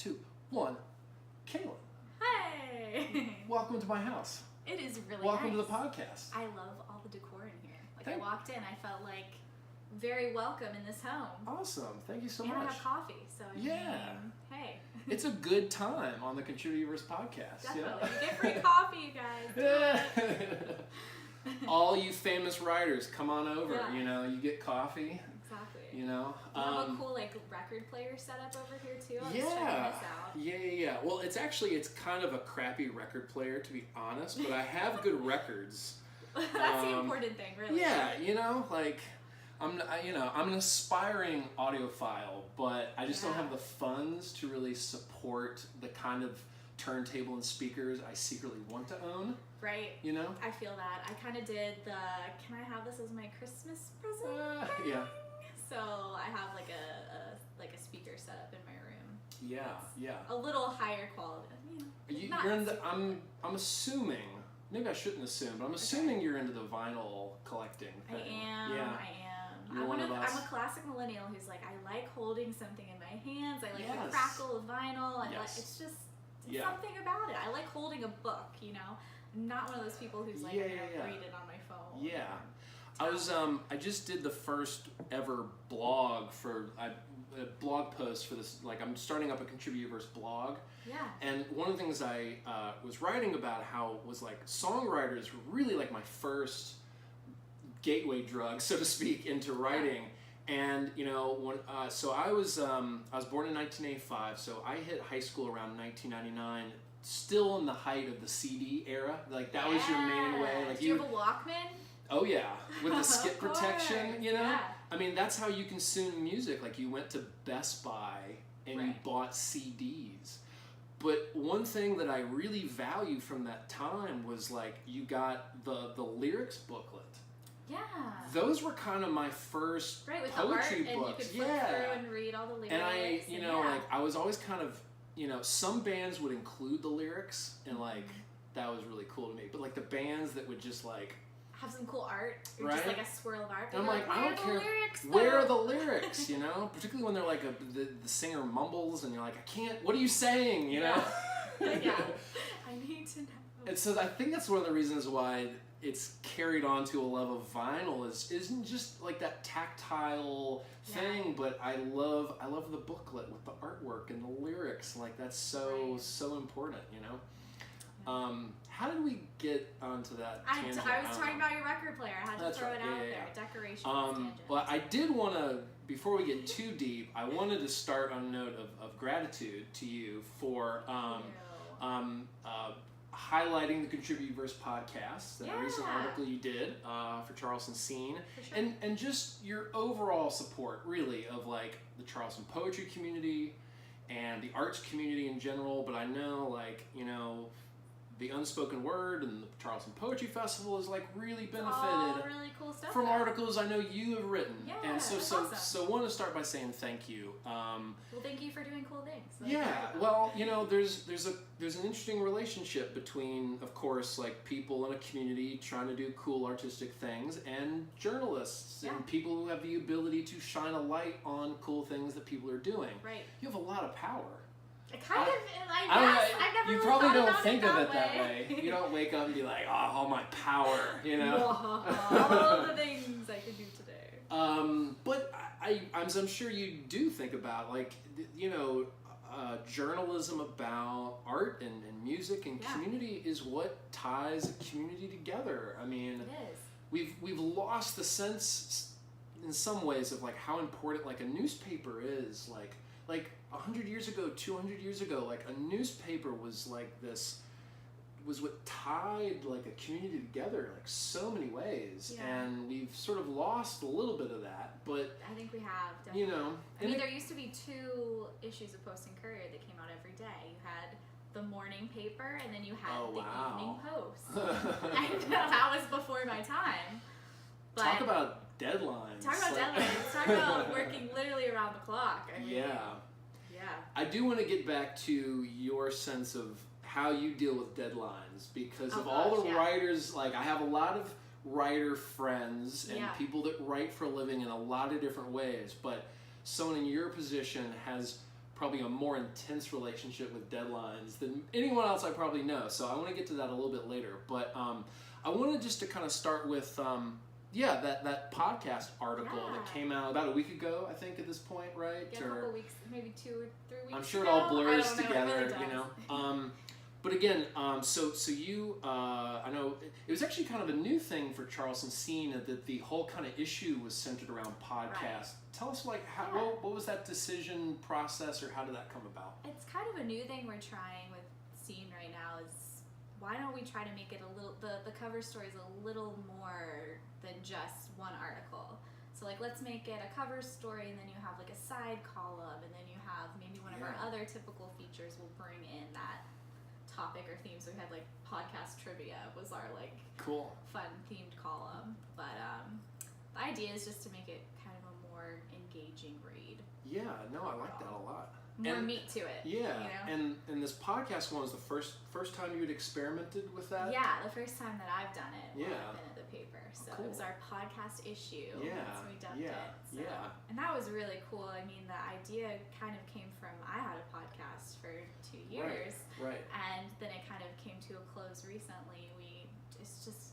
2, 1. Kalyn. Hey! Welcome to my house. It is really Welcome nice. to the podcast. I love all the decor in here. I walked in, I felt like very welcome in this home. Awesome. Thank you so and much. I have coffee, so I mean, hey. It's a good time on the Contributorverse podcast. Definitely. Yeah? You get free coffee, you guys. All you famous writers, come on over. Yeah. You know, you get coffee. Exactly. You know, you have a cool record player set up over here too. I'm yeah, just checking this out. Yeah. Well, it's kind of a crappy record player, to be honest, but I have good records. That's the important thing, really. Yeah, you know, I'm an aspiring audiophile, but I just don't have the funds to really support the kind of turntable and speakers I secretly want to own. Right. You know? I feel that. I kind of did the, can I have this as my Christmas present? Yeah. So I have like a speaker set up in my room. Yeah. A little higher quality. You're into, I'm assuming, maybe I shouldn't assume, but I'm assuming you're into the vinyl collecting thing. I am. You're one of us. I'm a classic millennial who's like, I like holding something in my hands. I like the Yes. crackle of vinyl. It's just something about it. I like holding a book, you know? I'm not one of those people who's like, I'm gonna read it on my phone. Yeah. I just did the first ever blog a blog post for this, I'm starting up a Contributorverse blog. Yeah. And one of the things I was writing about how was songwriters were really my first gateway drug, so to speak, into writing. And when so I was born in 1985, so I hit high school around 1999. Still in the height of the CD era, that was your main way. Do you have a Walkman? Oh yeah, with the skip protection, you know? Yeah. I mean, that's how you consume music. You went to Best Buy and you bought CDs. But one thing that I really value from that time was you got the lyrics booklet. Yeah. Those were kind of my first with poetry the art, books. And you could flip through and read all the lyrics. And I was always kind of, some bands would include the lyrics and that was really cool to me. But the bands that would just have some cool art, or just a swirl of art. And I'm I don't care. Lyrics, where are the lyrics? You know, particularly when they're the singer mumbles and you're I can't. What are you saying? You know. Yeah. I need to know. And so I think that's one of the reasons why it's carried on to a love of vinyl isn't just that tactile thing, but I love the booklet with the artwork and the lyrics. That's so important. You know. How did we get onto that tangent? I was talking about your record player. I had to throw it out there. Decoration. Well, I did want to, before we get too deep, I wanted to start on a note of gratitude to you for highlighting the Contributorverse podcast, that recent article you did for Charleston Scene, and just your overall support, really, of the Charleston poetry community and the arts community in general. But I know, the Unspoken Word and the Charleston Poetry Festival has really benefited really cool stuff from articles I know you have written. Yeah, and so awesome. So I want to start by saying thank you. Well, thank you for doing cool things. Well, there's an interesting relationship between, of course, people in a community trying to do cool artistic things and journalists and people who have the ability to shine a light on cool things that people are doing. Right. You have a lot of power. I've never you really probably thought don't about think it of it that way. You don't wake up and be all my power, you know? All the things I can do today. But I'm sure you do think about, journalism about art and music and community is what ties a community together. I mean, it is. We've lost the sense in some ways of how important a newspaper is. 100 years ago, 200 years ago, a newspaper was was what tied a community together so many ways, and we've sort of lost a little bit of that. But I think we have, definitely. I mean, there used to be 2 issues of Post and Courier that came out every day. You had the morning paper, and then you had the evening Post. And that was before my time. But talk about deadlines. Talk about working literally around the clock. I mean, I do want to get back to your sense of how you deal with deadlines, because of all the writers, I have a lot of writer friends and people that write for a living in a lot of different ways, but someone in your position has probably a more intense relationship with deadlines than anyone else I probably know. So I want to get to that a little bit later. But I wanted just to kind of start with, that podcast article that came out about a week ago, I think, at this point, right? Yeah, a couple weeks, maybe 2 or 3 weeks I'm sure ago. it all blurs it together, really you know. But again, so you, I know it was actually kind of a new thing for Charleston Scene that the whole kind of issue was centered around podcasts. Right. Tell us, like, what was that decision process, or how did that come about? It's kind of a new thing we're trying with Scene right now. Is why don't we try to make it a little, the cover story is a little more than just one article. So like, let's make it a cover story, and then you have like a side column, and then you have maybe one of our other typical features will bring in that topic or theme. So we had like podcast trivia was our like cool fun themed column, but the idea is just to make it kind of a more engaging read. Yeah, no, I like that a lot. More meat to it. Yeah, you know? and this podcast one was the first time you had experimented with that? Yeah, the first time that I've done it while Yeah. I've been at the paper. So cool. It was our podcast issue. Yeah. That's when we dubbed it. So, Yeah. And that was really cool. I mean, the idea kind of came from, I had a podcast for 2 years. Right. And then it kind of came to a close recently.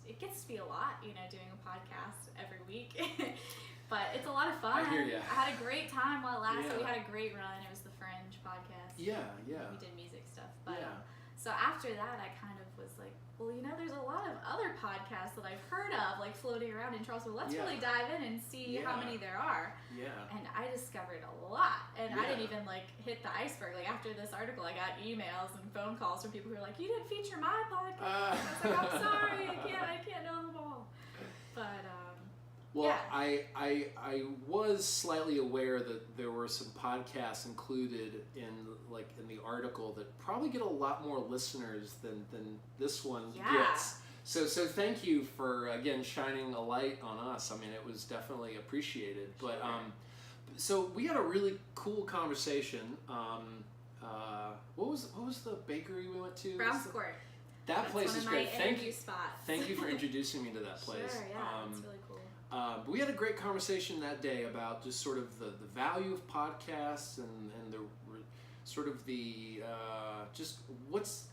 It gets to be a lot, you know, doing a podcast every week. But it's a lot of fun. I hear ya. I had a great time while it lasted. We had a great run. It was the Fringe podcast. Yeah. We did music stuff. But Yeah. so after that, I kind of was like, well, you know, there's a lot of other podcasts that I've heard of, like floating around in Charleston. Let's really dive in and see how many there are. Yeah. And I discovered a lot. And I didn't even like hit the iceberg. Like after this article, I got emails and phone calls from people who were like, you didn't feature my podcast. I was like, I'm sorry, I can't know them all. But well, I was slightly aware that there were some podcasts included in the article that probably get a lot more listeners than this one gets. So thank you for again shining a light on us. I mean, it was definitely appreciated. But so we had a really cool conversation. What was the bakery we went to? Brown's Court. That place is great. Thank you for introducing me to that place. Sure, yeah, it's really cool. But we had a great conversation that day about just sort of the value of podcasts and the sort of the just what's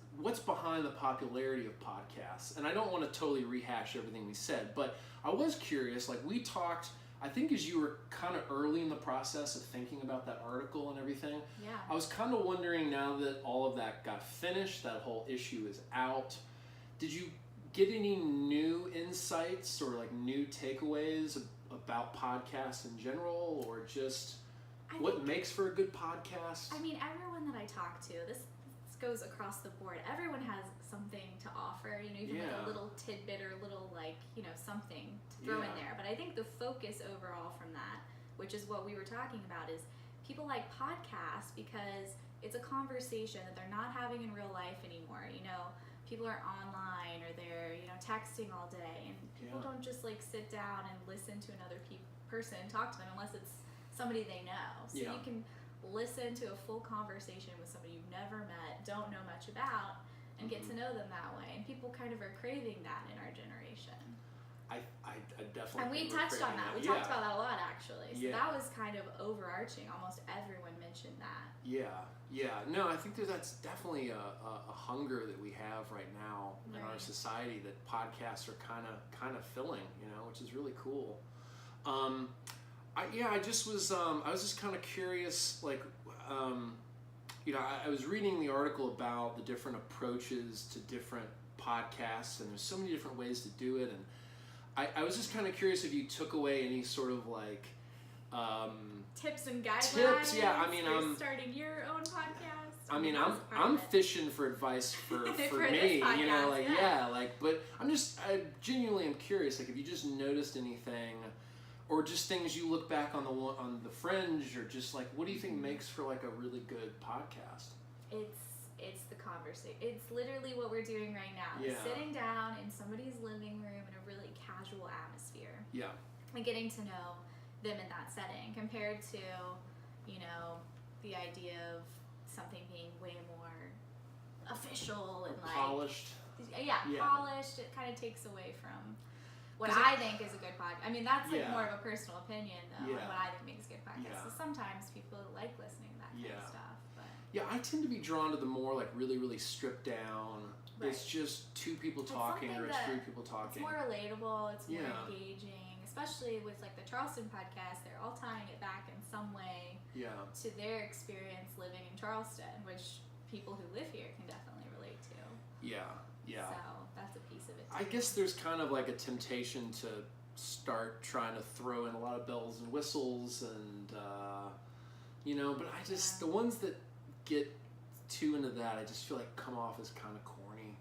behind the popularity of podcasts. And I don't want to totally rehash everything we said, but I was curious. Like we talked, I think as you were kind of early in the process of thinking about that article and everything. Yeah. I was kind of wondering, now that all of that got finished, that whole issue is out, did you get any new insights or like new takeaways about podcasts in general, or just what makes for a good podcast? I mean, everyone that I talk to, this goes across the board. Everyone has something to offer, you know, even like a little tidbit or a little like, you know, something to throw in there. But I think the focus overall from that, which is what we were talking about, is people like podcasts because it's a conversation that they're not having in real life anymore, you know. People are online or they're, you know, texting all day, and people don't just like sit down and listen to another person talk to them unless it's somebody they know. So you can listen to a full conversation with somebody you've never met, don't know much about, and get to know them that way. And people kind of are craving that in our generation. I definitely. And we touched on that. We talked about that a lot, actually. So that was kind of overarching. Almost everyone mentioned that. Yeah. No, I think that's definitely a hunger that we have right now in our society that podcasts are kind of filling, you know, which is really cool. I just was I was just kind of curious, like, you know, I was reading the article about the different approaches to different podcasts, and there's so many different ways to do it, and I was just kind of curious if you took away any sort of like tips and guidelines. I mean, for starting your own podcast. I mean, I'm fishing for advice for me, podcast, you know, like but I genuinely am curious, like if you just noticed anything, or just things you look back on the Fringe, or just like what do you think makes for like a really good podcast? It's the conversation. It's literally what we're doing right now. Yeah. Sitting down in somebody's living room in a really casual atmosphere. Yeah. And getting to know them in that setting, compared to, you know, the idea of something being way more official and like polished. Polished. It kind of takes away from what I think is a good podcast. I mean, that's like more of a personal opinion, though. And what I think makes a good podcast. So sometimes people like listening to that kind of stuff. Yeah, I tend to be drawn to the more like really, really stripped down. Right. It's just two people talking, or it's three people talking. It's more relatable. It's more engaging, especially with like the Charleston podcast. They're all tying it back in some way to their experience living in Charleston, which people who live here can definitely relate to. Yeah. So that's a piece of it too. I guess there's kind of like a temptation to start trying to throw in a lot of bells and whistles and but I just the ones that get too into that, I just feel like come off as kind of corny,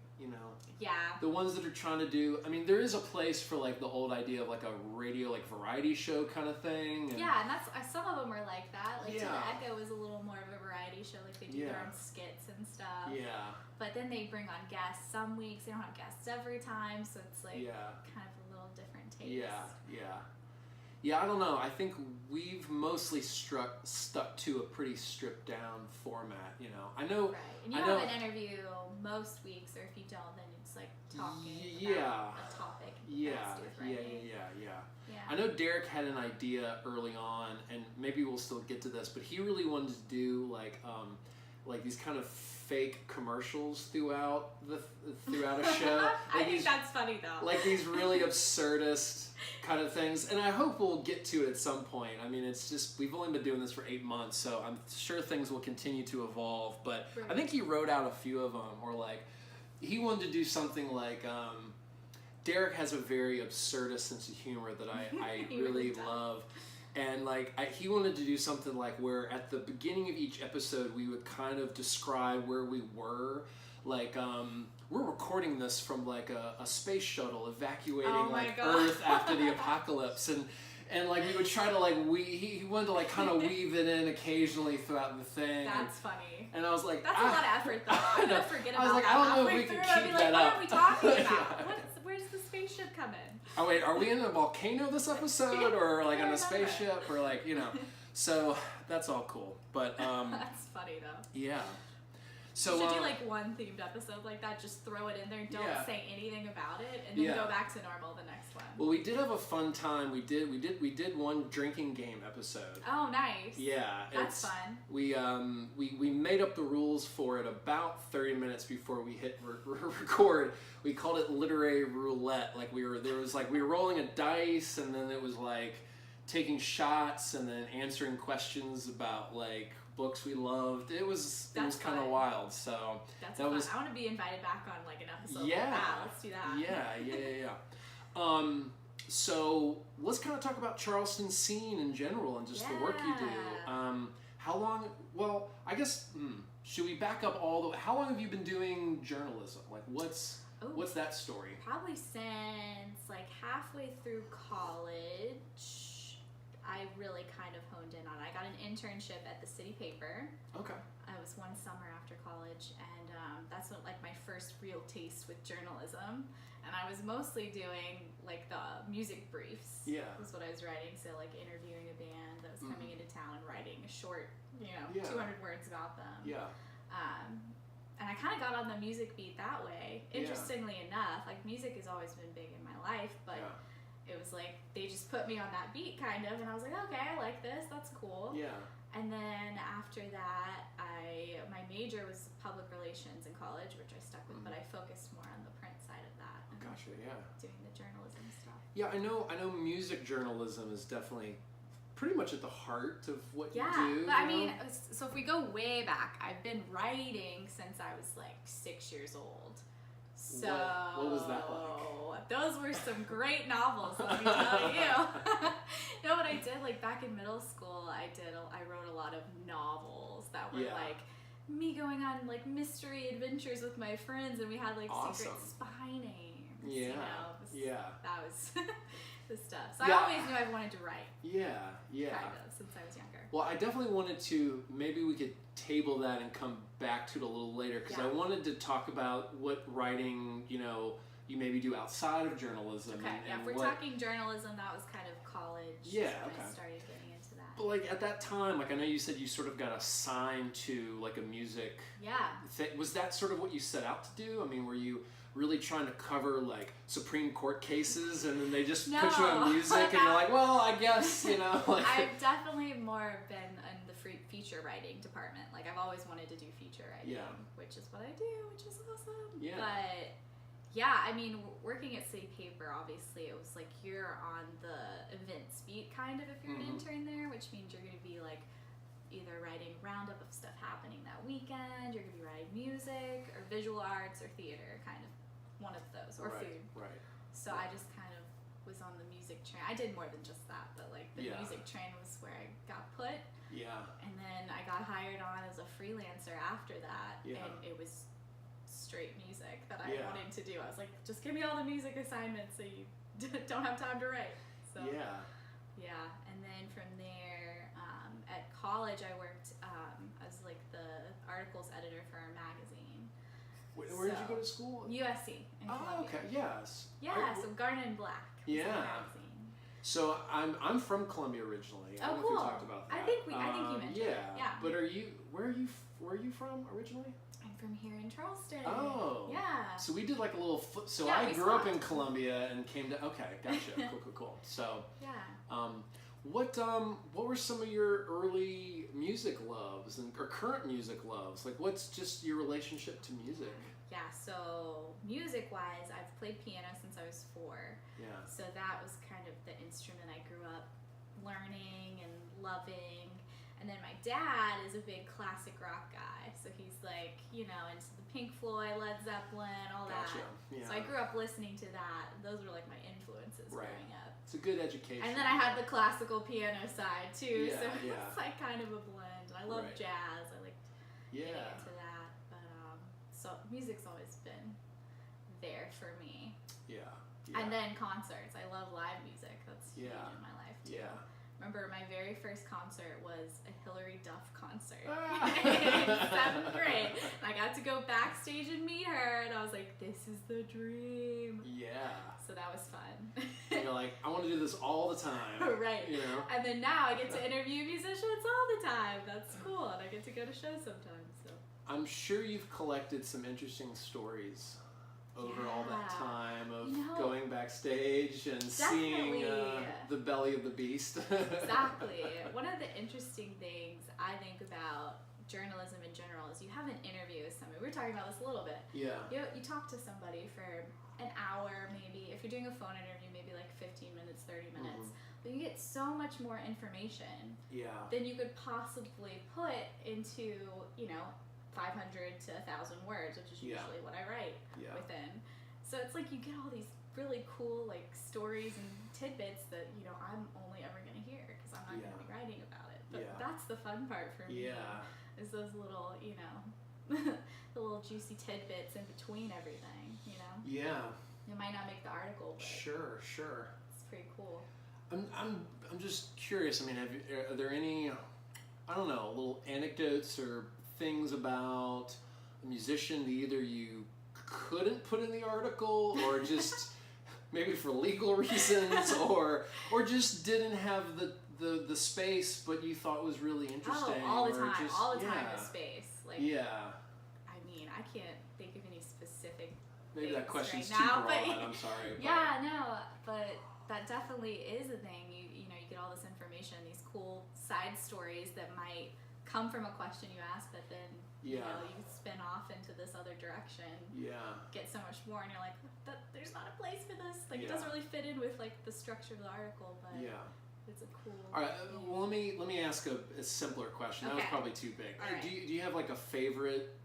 Yeah. The ones that are trying to do, I mean, there is a place for like the old idea of like a radio like variety show kind of thing. And that's some of them are like that. Like To the Echo is a little more of a variety show. Like they do their own skits and stuff. Yeah. But then they bring on guests some weeks. They don't have guests every time, so it's like kind of a little different taste. Yeah, I don't know. I think we've mostly stuck to a pretty stripped down format, I know. Right. And you have an interview most weeks, or if you don't, then it's like talking about a topic. Yeah. I know Derek had an idea early on, and maybe we'll still get to this, but he really wanted to do like these kind of fake commercials throughout a show. I think that's funny though. Like these really absurdist kind of things, and I hope we'll get to it at some point. I mean, it's just we've only been doing this for 8 months, so I'm sure things will continue to evolve. But I think he wrote out a few of them, or like he wanted to do something like Derek has a very absurdist sense of humor that I really love. And he wanted to do something like where at the beginning of each episode we would kind of describe where we were. Like we're recording this from like a space shuttle evacuating Earth after the apocalypse, and like we would try to he wanted to like kind of weave it in occasionally throughout the thing. That's funny. And I was like, that's a lot of effort though. I'm gonna forget about I was like, that. I don't know if we can keep that up. What are we talking about? Where's the spaceship come in? Oh wait, are we in a volcano this episode, or like on a spaceship, or like So that's all cool, but that's funny though. Yeah. So you should do like one themed episode like that. Just throw it in there. Don't say anything about it, and then go back to normal the next one. Well, we did have a fun time. We did one drinking game episode. Oh, nice. Yeah, that's fun. We made up the rules for it about 30 minutes before we hit record. We called it literary roulette. Like we were rolling a dice, and then it was like taking shots, and then answering questions about like books we loved. It was kind of wild. So that's fun. I want to be invited back on like an episode like that. Let's do that. Yeah. So let's kind of talk about Charleston Scene in general and just the work you do. How long? Well, I guess should we back up how long have you been doing journalism? Like what's that story? Probably since like halfway through college. I really kind of honed in on it. I got an internship at the city paper. Okay. I was one summer after college, and that's what like my first real taste with journalism. And I was mostly doing like the music briefs. Yeah. Was what I was writing. So like interviewing a band that was coming into town and writing a short, 200 words about them. Yeah. And I kind of got on the music beat that way. Interestingly enough, like music has always been big in my life, but it was like they just put me on that beat kind of, and I was like, okay, I like this, that's cool. Yeah. And then after that, my major was public relations in college, which I stuck with, but I focused more on the print side of that. Gotcha, yeah. Doing the journalism stuff. Yeah, I know music journalism is definitely pretty much at the heart of what you do. But I mean, so if we go way back, I've been writing since I was like 6 years old. So what was that like? Those were some great novels, let me tell you. You know what I did? Like back in middle school, I wrote a lot of novels that were like me going on like mystery adventures with my friends, and we had like secret spy names. Yeah. That was the stuff. So I always knew I wanted to write. Yeah. Kind of, since I was younger. Well, I definitely wanted to, maybe we could table that and come back to it a little later, because I wanted to talk about what writing, you maybe do outside of journalism. Okay, if we're talking journalism, that was kind of college. Yeah, I started getting into that. But like at that time, like I know you said you sort of got assigned to like a music thing. Was that sort of what you set out to do? I mean, were you really trying to cover like Supreme Court cases, and then they just No. put you on music, and you're like, well, I guess, you know. Like, I've definitely more been in the feature writing department. Like I've always wanted to do feature writing, which is what I do, which is awesome. Yeah. But yeah, I mean, working at City Paper, obviously, it was like you're on the events beat kind of if you're an intern there, which means you're going to be like either writing a roundup of stuff happening that weekend, you're going to be writing music or visual arts or theater, kind of one of those, or food. Right. So I just kind of was on the music train. I did more than just that, but like the music train was where I got put. Yeah. And then I got hired on as a freelancer after that, and it was straight music that I wanted to do. I was like, just give me all the music assignments so you don't have time to write. So yeah. And then from there, at college, I worked as like the articles editor for our magazine. Where did you go to school? USC in Columbia. Okay, yes. Yeah, so Garnet and Black was the magazine. So I'm from Columbia originally. I don't know if we talked about that. I think you mentioned it. Yeah. But where are you from originally? I'm from here in Charleston. Oh. Yeah. So we did like a little so I grew up in Columbia and came to gotcha. Cool. So what were some of your early music loves or current music loves? Like what's just your relationship to music? Yeah, so music-wise, I've played piano since I was 4. Yeah. So that was kind of the instrument I grew up learning and loving. And then my dad is a big classic rock guy. So he's like, you know, into the Pink Floyd, Led Zeppelin, all that. Yeah. So I grew up listening to that. Those were like my influences growing up. It's a good education. And then I had the classical piano side too. Yeah, so it's like kind of a blend. I love jazz. I like getting into that. But so music's always been there for me. Yeah. And then concerts. I love live music. That's huge in my life too. Yeah. Remember, my very first concert was a Hillary Duff concert in 7th grade. And I got to go backstage and meet her, and I was like, this is the dream. Yeah. So that was fun. And you're like, I want to do this all the time. Right. You know? And then now I get to interview musicians all the time. That's cool. And I get to go to shows sometimes. So I'm sure you've collected some interesting stories over all that time of going backstage and seeing the belly of the beast. Exactly. One of the interesting things I think about journalism in general is you have an interview with somebody. We were talking about this a little bit. Yeah. You talk to somebody for an hour, maybe. If you're doing a phone interview, maybe like 15 minutes, 30 minutes. But you get so much more information than you could possibly put into, 500 to 1,000 words, which is usually what I write within. So it's like you get all these really cool like stories and tidbits that I'm only ever going to hear because I'm not going to be writing about it. But that's the fun part for me. Is those little the little juicy tidbits in between everything. Yeah. It might not make the article, but sure. It's pretty cool. I'm just curious. I mean, are there any little anecdotes or things about a musician that either you couldn't put in the article or just maybe for legal reasons or just didn't have the space but you thought was really interesting? All the time the space. Like, I mean, I can't think of any specific maybe that question's right too now, broad, but I'm sorry. But that definitely is a thing. You get all this information, these cool side stories that might come from a question you ask, but then you spin off into this other direction. Get so much more, and you're like, there's not a place for this. Like it doesn't really fit in with like the structure of the article, but it's a cool. All right, well let me ask a simpler question. That was probably too big. Right. Do you have like a favorite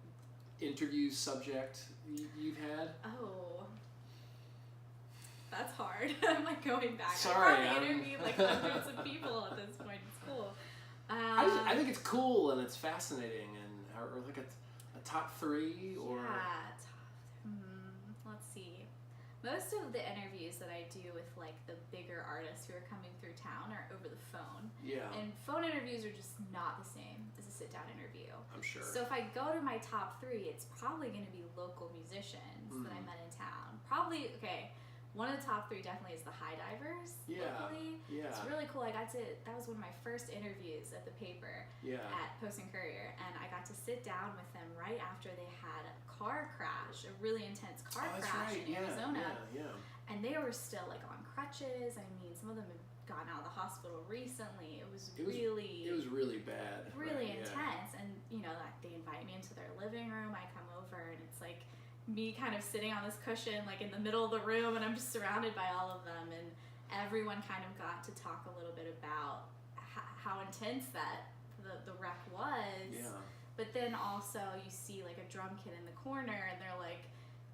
interview subject you've had? Oh. That's hard. I'm like going back. Sorry, I've probably interviewed like hundreds of people at this point. It's cool. I think it's cool and it's fascinating or like a top 3 or. Let's see. Most of the interviews that I do with like the bigger artists who are coming through town are over the phone. Yeah. And phone interviews are just not the same as a sit-down interview. I'm sure. So if I go to my top 3, it's probably going to be local musicians that I met in town. Probably one of the top 3 definitely is the High Divers. Locally. Yeah. It's really cool. That was one of my first interviews at the paper at Post and Courier, and I got to sit down with them right after they had a car crash, a really intense car crash in Arizona. Yeah. And they were still like on crutches. I mean, some of them had gotten out of the hospital recently. It was really bad. Really intense. And, you know, like they invite me into their living room. I come over and it's like me kind of sitting on this cushion like in the middle of the room, and I'm just surrounded by all of them, and everyone kind of got to talk a little bit about how intense that the wreck was. But then also you see like a drum kit in the corner, and they're like,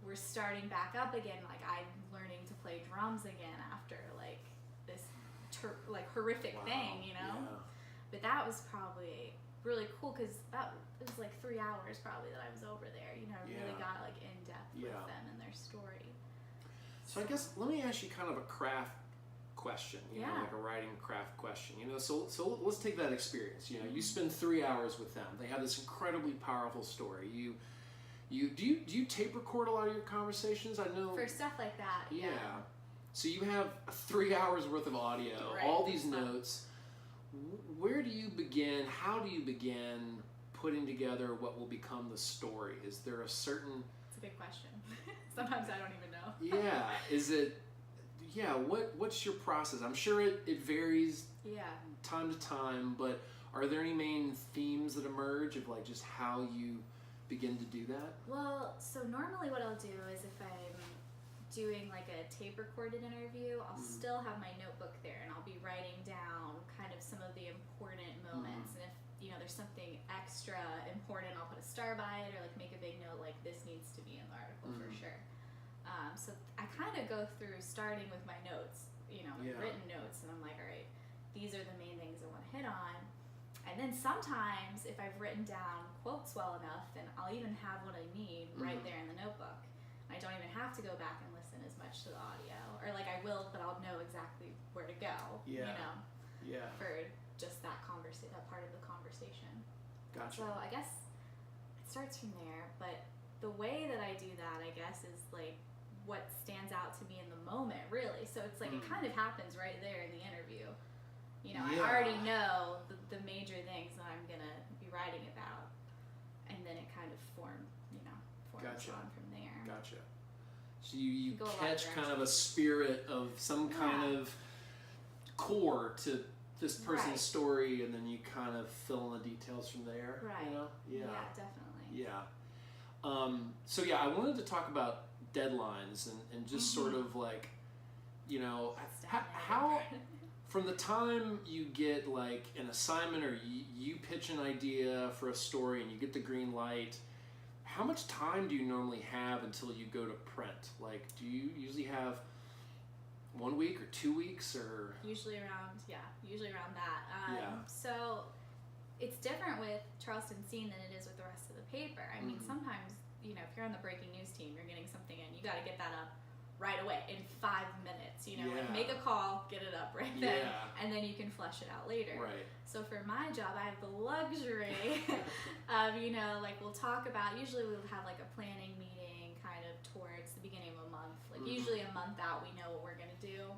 we're starting back up again, like I'm learning to play drums again after like this horrific thing, you know. But that was probably really cool because it was like 3 hours probably that I was over there, you know. Really got like in depth with them and their story. So I guess let me ask you kind of a craft question, you know, like a writing craft question, you know. So let's take that experience. You know, you spend 3 hours with them. They have this incredibly powerful story. Do you tape record a lot of your conversations? I know for stuff like that. Yeah. So you have 3 hours worth of audio, all these notes. Where do you begin? How do you begin putting together what will become the story? Is there a certain... It's a big question. Sometimes I don't even know. Is it... Yeah, what's your process? I'm sure it varies time to time, but are there any main themes that emerge of like just how you begin to do that? Well, so normally what I'll do is if I'm doing like a tape recorded interview, I'll still have my notebook there and I'll be writing down kind of some of the important moments, and if you know there's something extra important, I'll put a star by it or like make a big note like this needs to be in the article for sure. So I kind of go through starting with my notes, you know, written notes, and I'm like, all right, these are the main things I want to hit on. And then sometimes if I've written down quotes well enough, then I'll even have what I need right there in the notebook. I don't even have to go back and listen as much to the audio, or like I will, but I'll know exactly where to go. You know, for just that part of the conversation. Gotcha. So I guess it starts from there, but the way that I do that, I guess, is like what stands out to me in the moment, really. So it's like it kind of happens right there in the interview. You know, I already know the major things that I'm gonna be writing about, and then it kind of forms on from there. Gotcha. So you catch kind of a spirit of some kind of core to this person's story, and then you kind of fill in the details from there. Right. You know? Yeah, definitely. Yeah. So I wanted to talk about deadlines and just sort of like, you know, how from the time you get like an assignment or you pitch an idea for a story and you get the green light, how much time do you normally have until you go to print? Like, do you usually have 1 week or 2 weeks or? Usually around that. So it's different with Charleston Scene than it is with the rest of the paper. I mean, sometimes, you know, if you're on the breaking news team, you're getting something in, you got to get that up right away in 5 minutes, you know, like make a call, get it up right then, and then you can flesh it out later. Right. So for my job, I have the luxury of, you know, like we'll talk about, usually we'll have like a planning meeting kind of towards the beginning of a month, like usually a month out we know what we're going to do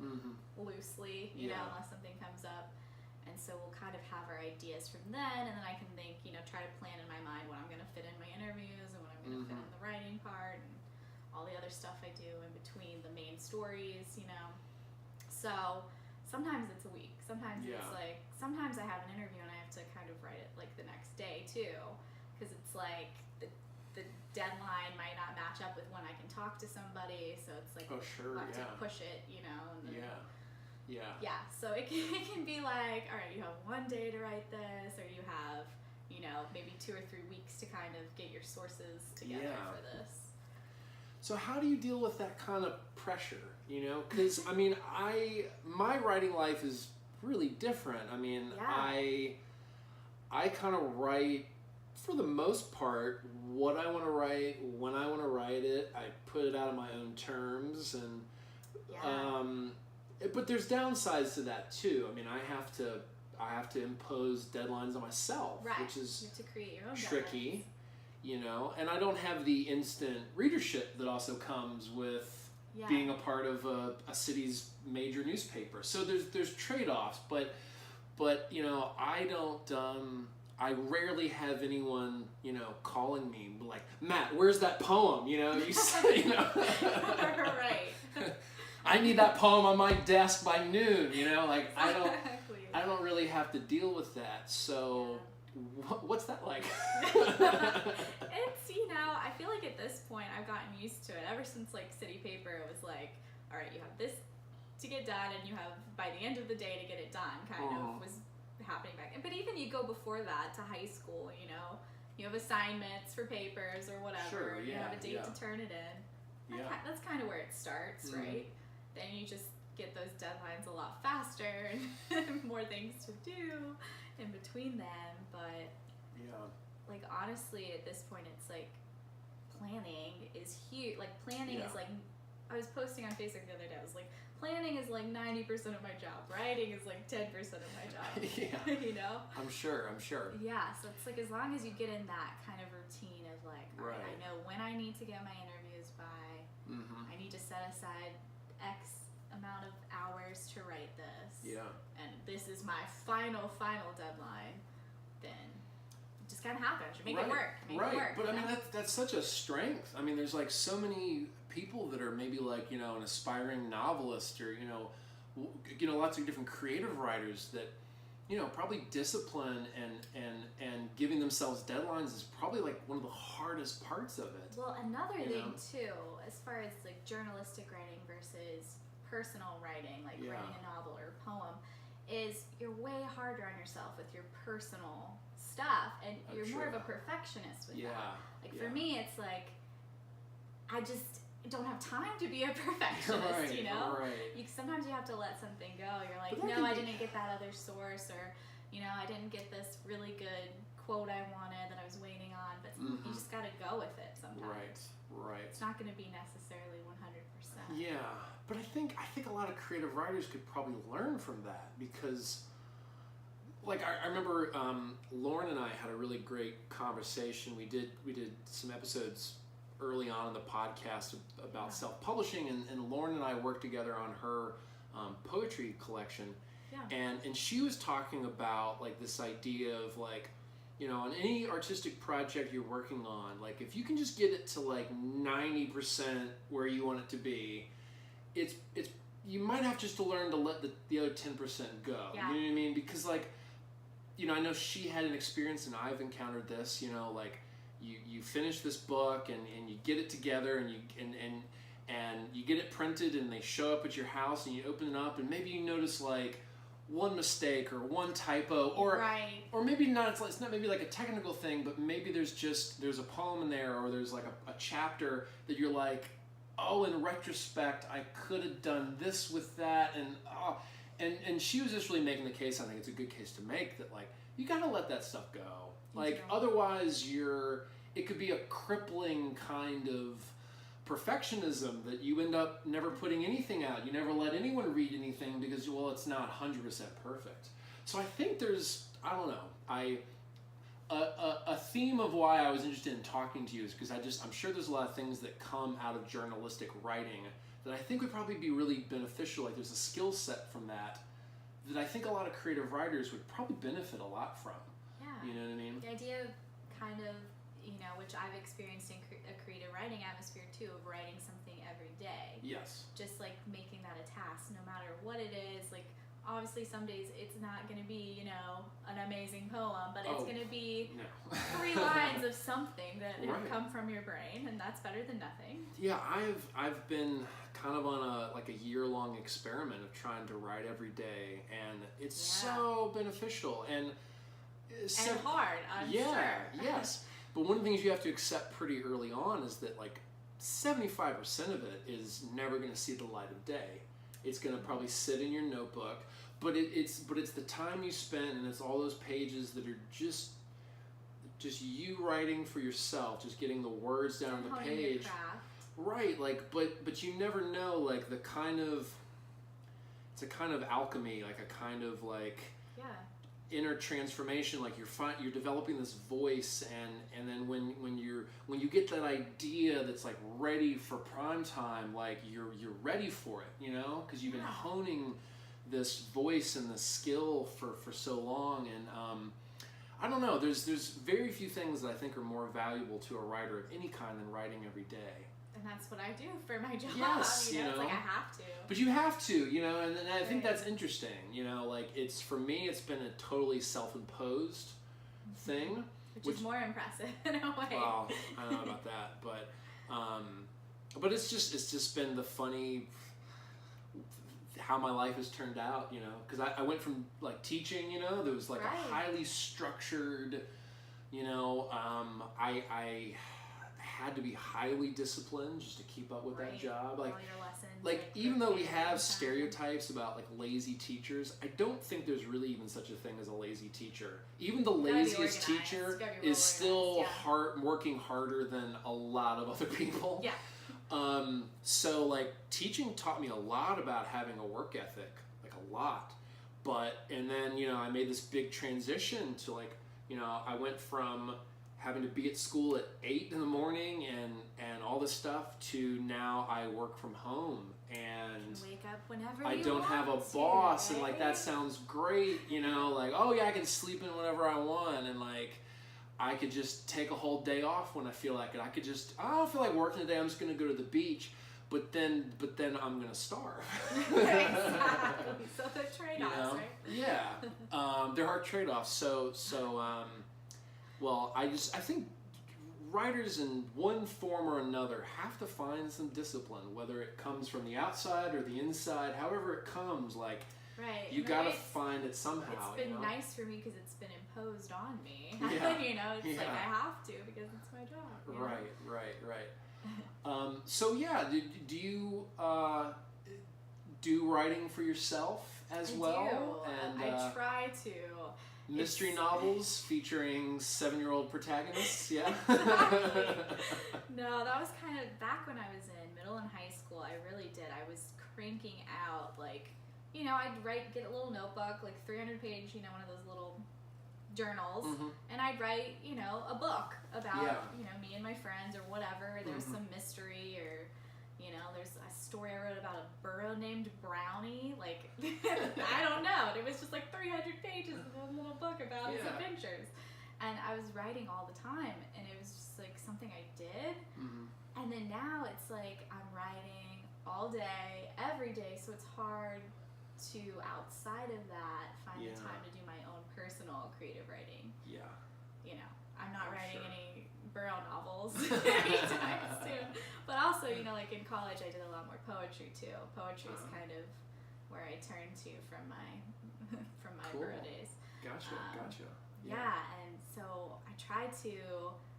loosely, you know, unless something comes up. And so we'll kind of have our ideas from then, and then I can think, you know, try to plan in my mind what I'm going to fit in my interviews and what I'm going to fit in the writing part and all the other stuff I do in between the main stories, you know. So sometimes it's a week. Sometimes it's like, sometimes I have an interview and I have to kind of write it like the next day too, because it's like the deadline might not match up with when I can talk to somebody, so it's like to push it, you know. And then, so it can be like, all right, you have 1 day to write this, or you have, you know, maybe 2 or 3 weeks to kind of get your sources together for this. So how do you deal with that kind of pressure, you know? Because, I mean, my writing life is really different. I mean, I kind of write, for the most part, what I want to write, when I want to write it. I put it out on my own terms, and but there's downsides to that too. I mean, I have to impose deadlines on myself, which is you have to create your own tricky. Deadlines. You know, and I don't have the instant readership that also comes with being a part of a city's major newspaper. So there's trade-offs, but you know, I rarely have anyone, you know, calling me like, Matt, where's that poem? You know, you say, you know, right. I need that poem on my desk by noon. You know, like I don't really have to deal with that. So, what's that like? It's, you know, I feel like at this point I've gotten used to it. Ever since like city paper, it was like, all right, you have this to get done, and you have by the end of the day to get it done. Kind of was happening back. But even you go before that to high school, you know, you have assignments for papers or whatever. Sure, you have a date to turn it in. That's kind of where it starts, right? Then you just get those deadlines a lot faster and more things to do in between them. But like honestly, at this point, it's like planning is huge. Like planning is like, I was posting on Facebook the other day. I was like, planning is like 90% of my job. Writing is like 10% of my job. You know? I'm sure. Yeah, so it's like as long as you get in that kind of routine of like, all right, I know when I need to get my interviews by. I need to set aside X amount of hours to write this. And this is my final deadline. Then it just kind of happens. You make it work. Make it work. But I mean, that's such a strength. I mean, there's like so many people that are maybe like, you know, an aspiring novelist or, you know, lots of different creative writers that, you know, probably discipline and giving themselves deadlines is probably like one of the hardest parts of it. Well, another thing too, as far as like journalistic writing versus personal writing, like writing a novel or a poem, is you're way harder on yourself with your personal stuff, and you're more of a perfectionist with that. Like for me, it's like I just don't have time to be a perfectionist, you know? Sometimes you have to let something go. You're like, no, I didn't get that other source, or, you know, I didn't get this really good quote I wanted that I was waiting on, but you just got to go with it sometimes. Right. It's not going to be necessarily 100%. Yeah, but I think a lot of creative writers could probably learn from that, because like I remember Lauren and I had a really great conversation. We did some episodes early on in the podcast about self-publishing, and Lauren and I worked together on her poetry collection, and she was talking about like this idea of like, you know, on any artistic project you're working on, like if you can just get it to like 90% where you want it to be, it's you might have just to learn to let the other 10% go. You know what I mean? Because like, you know, I know she had an experience, and I've encountered this, you know, like you finish this book and you get it together, and you get it printed, and they show up at your house, and you open it up, and maybe you notice like one mistake or one typo, or maybe not. It's not maybe like a technical thing, but maybe there's a poem in there, or there's like a chapter that you're like, oh, in retrospect, I could have done this with that, and she was just really making the case. I think it's a good case to make, that like you got to let that stuff go. Like otherwise, it could be a crippling kind of perfectionism that you end up never putting anything out. You never let anyone read anything because, well, it's not 100% perfect. So I think there's, I don't know, a theme of why I was interested in talking to you is because I'm sure there's a lot of things that come out of journalistic writing that I think would probably be really beneficial. Like there's a skill set from that I think a lot of creative writers would probably benefit a lot from. Yeah. You know what I mean? The idea of kind of, you know, which I've experienced in a creative writing atmosphere too, of writing something every day. Yes. Just like making that a task, no matter what it is. Like obviously some days it's not going to be, you know, an amazing poem, but it's going to be 3 lines of something that have come from your brain, and that's better than nothing. Yeah, I've been kind of on a year-long experiment of trying to write every day, and it's so beneficial and hard, I'm sure. Yes. But one of the things you have to accept pretty early on is that like 75% of it is never going to see the light of day. It's going to probably sit in your notebook, but it's the time you spent, and it's all those pages that are just you writing for yourself, just getting the words down on the page. Right, like but you never know, like it's a kind of alchemy, like a kind of like inner transformation, like you're developing this voice, and then when you get that idea that's like ready for prime time, like you're ready for it, you know, because you've been honing this voice and this skill for so long. And I don't know, there's very few things that I think are more valuable to a writer of any kind than writing every day. And that's what I do for my job. Yes, you know, it's like I have to. But you have to, you know, and I think that's interesting, you know, like for me, it's been a totally self-imposed thing. Which is more impressive in a way. Well, I don't know about that, but it's just been the funny, how my life has turned out, you know, because I went from like teaching, you know, there was like a highly structured, you know, I had to be highly disciplined just to keep up with that job. Like, all your lessons, like even though we have stereotypes about like lazy teachers, I don't think there's really even such a thing as a lazy teacher. Even the laziest teacher is still working harder than a lot of other people. Yeah. So like teaching taught me a lot about having a work ethic, like a lot. And then, you know, I made this big transition to like, you know, I went from having to be at school at 8 in the morning and all this stuff to now I work from home and wake up whenever I you don't want have a to, boss, right? and like that sounds great, you know, like, oh yeah, I can sleep in whenever I want, and like I could just take a whole day off when I feel like it. I could just, I don't feel like working today, I'm just gonna go to the beach, but then I'm gonna starve. Exactly. So the trade-offs, you know? right? Yeah. There are trade-offs. Well, I think writers in one form or another have to find some discipline, whether it comes from the outside or the inside, however it comes, like, you gotta find it somehow. It's been you know? nice for me because it's been imposed on me. Yeah. You know, it's like I have to because it's my job. You know? Right. So yeah, do you do writing for yourself as well? And I try to. Mystery novels featuring 7-year-old protagonists, yeah? No, that was kind of back when I was in middle and high school. I really did. I was cranking out, like, you know, I'd get a little notebook, like 300-page, you know, one of those little journals, and I'd write, you know, a book about, you know, me and my friends or whatever. There's some mystery, or, you know, there's a story I wrote about a burro named Brownie. Like, I don't know. It was just like 300 pages of a little book about his adventures. And I was writing all the time, and it was just like something I did. And then now it's like I'm writing all day, every day, so it's hard to, outside of that, find the time to do my own personal creative writing. Yeah. You know, I'm not writing any burro novels anytime soon. But also, you know, like in college, I did a lot more poetry too. Poetry is kind of where I turn to from my burro days. Gotcha. Yeah, and so I try to,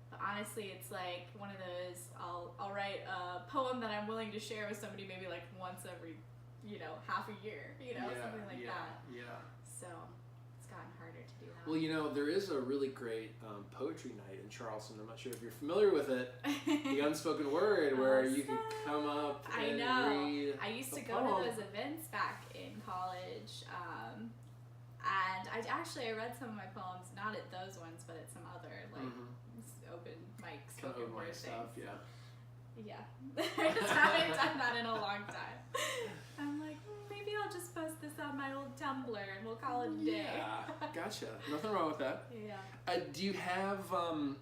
but honestly, it's like one of those. I'll write a poem that I'm willing to share with somebody maybe like once every, you know, half a year. You know, something like that. Yeah. So it's gotten harder to do that. Well, you know, there is a really great poetry night in Charleston. I'm not sure if you're familiar with it. The Unspoken Word, where you can come up and read. I used to go to those events back in college, and I read some of my poems, not at those ones, but at some other like open mic spoken word stuff. things. Yeah. I just haven't done that in a long time. I'm like, maybe I'll just post this on my old Tumblr and we'll call it a day. Yeah, gotcha. Nothing wrong with that. Yeah. Do you have,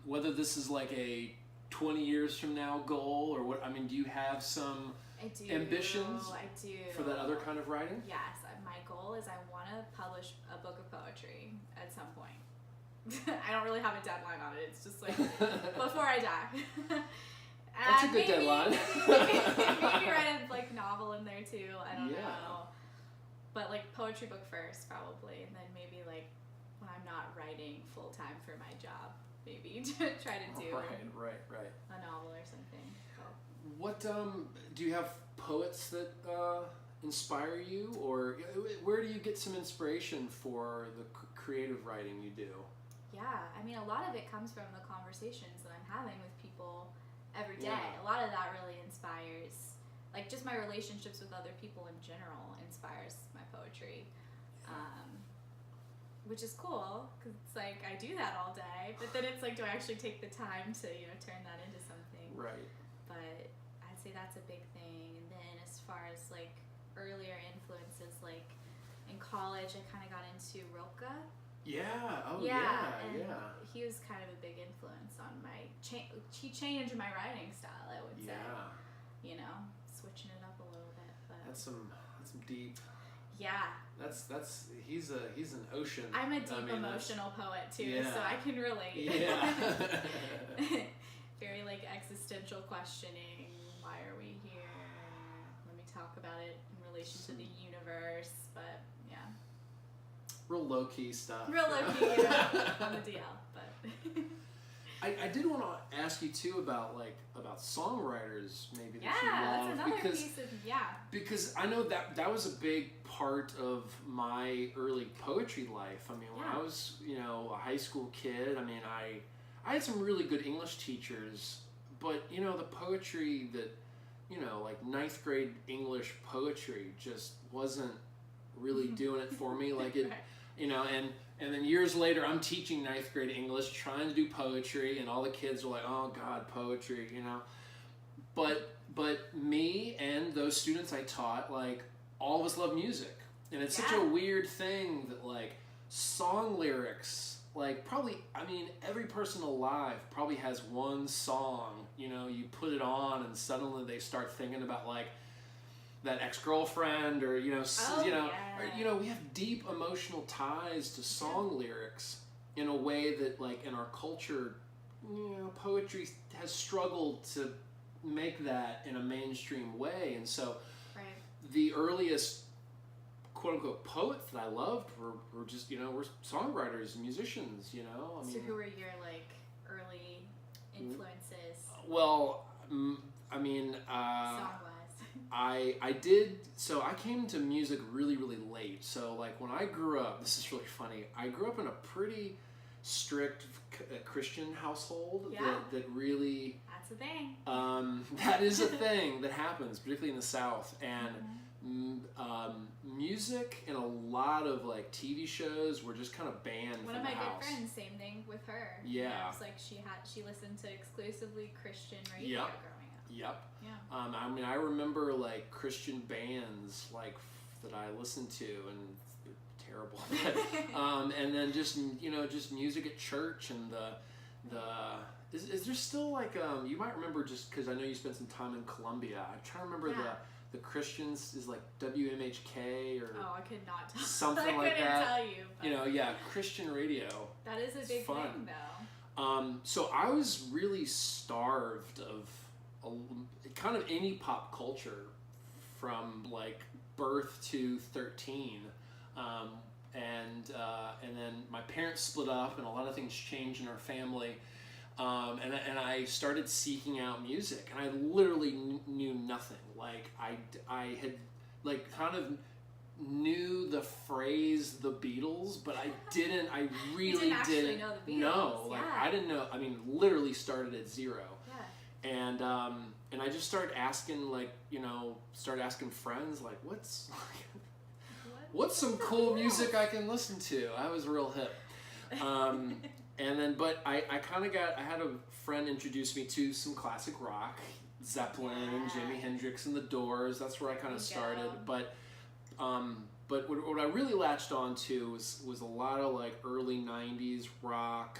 whether this is like a 20 years from now goal or what, I mean, do you have some ambitions for that other kind of writing? Yes. My goal is I want to publish a book of poetry at some point. I don't really have a deadline on it. It's just like before I die. That's a good deadline. Maybe write a like novel in there too. I don't know. But like poetry book first, probably, and then maybe like when I'm not writing full time for my job, maybe try to do right. a novel or something. But. What do you have poets that inspire you, or where do you get some inspiration for the creative writing you do? Yeah, I mean, a lot of it comes from the conversations that I'm having with people every day. Yeah. A lot of that really inspires, like just my relationships with other people in general inspires my poetry. which is cool because it's like I do that all day, but then it's like, do I actually take the time to turn that into something? Right. But I'd say that's a big thing. And then as far as like earlier influences, like in college, I kind of got into Rilke. Yeah. Oh yeah. yeah. And he was kind of a big influence on my. He changed my writing style, I would say. Yeah. Switching it up a little bit. But That's some deep. Yeah. He's an ocean. I'm a deep emotional poet too, so I can relate. Yeah. Very like existential questioning. Why are we here? Let me talk about it in relation to the universe. But yeah. Real low key stuff. Real low key, on the DL, but. I did want to ask you too about songwriters maybe that you love, that's another piece of because I know that was a big part of my early poetry life. I mean, when I was a high school kid, I mean I had some really good English teachers, but the poetry that like ninth grade English poetry just wasn't really doing it for me. Like it, And then years later, I'm teaching ninth grade English, trying to do poetry, and all the kids are like, "Oh God, poetry," But me and those students I taught, like, all of us love music, and it's such a weird thing that like song lyrics, like every person alive probably has one song. You put it on, and suddenly they start thinking about like that ex-girlfriend, or we have deep emotional ties to song lyrics in a way that like in our culture poetry has struggled to make that in a mainstream way. And so the earliest quote-unquote poets that I loved were just were songwriters and musicians. So who were your like early influences? Well, I mean I did, so I came to music really, really late. So like when I grew up, this is really funny, I grew up in a pretty strict Christian household that really... That's a thing. That is a thing that happens, particularly in the South. And music and a lot of like TV shows were just kind of banned One from of my the house. good friends, same thing with her. Yeah. It was like she listened to exclusively Christian radio growing up. Yep. Yeah. I remember like Christian bands like that I listened to, and they're terrible. And then just music at church, and is there still like you might remember, just because I know you spent some time in Columbia. I'm trying to remember the Christians is like WMHK or I could not tell. Something I like couldn't that. Tell you. But Christian radio. That is a big thing though. So I was really starved of kind of any pop culture from like birth to 13, and then my parents split up, and a lot of things changed in our family, and I started seeking out music, and I literally knew nothing. Like I had like kind of knew the phrase the Beatles, but I really you didn't actually know the Beatles. No, like I didn't know. I mean, literally started at zero. Yeah. And I just started asking friends like, what's some cool music I can listen to? I was real hip. And then, but I had a friend introduce me to some classic rock, Zeppelin and Jimi Hendrix and the Doors. That's where I kind of started. But what I really latched on to was a lot of like early 90s rock.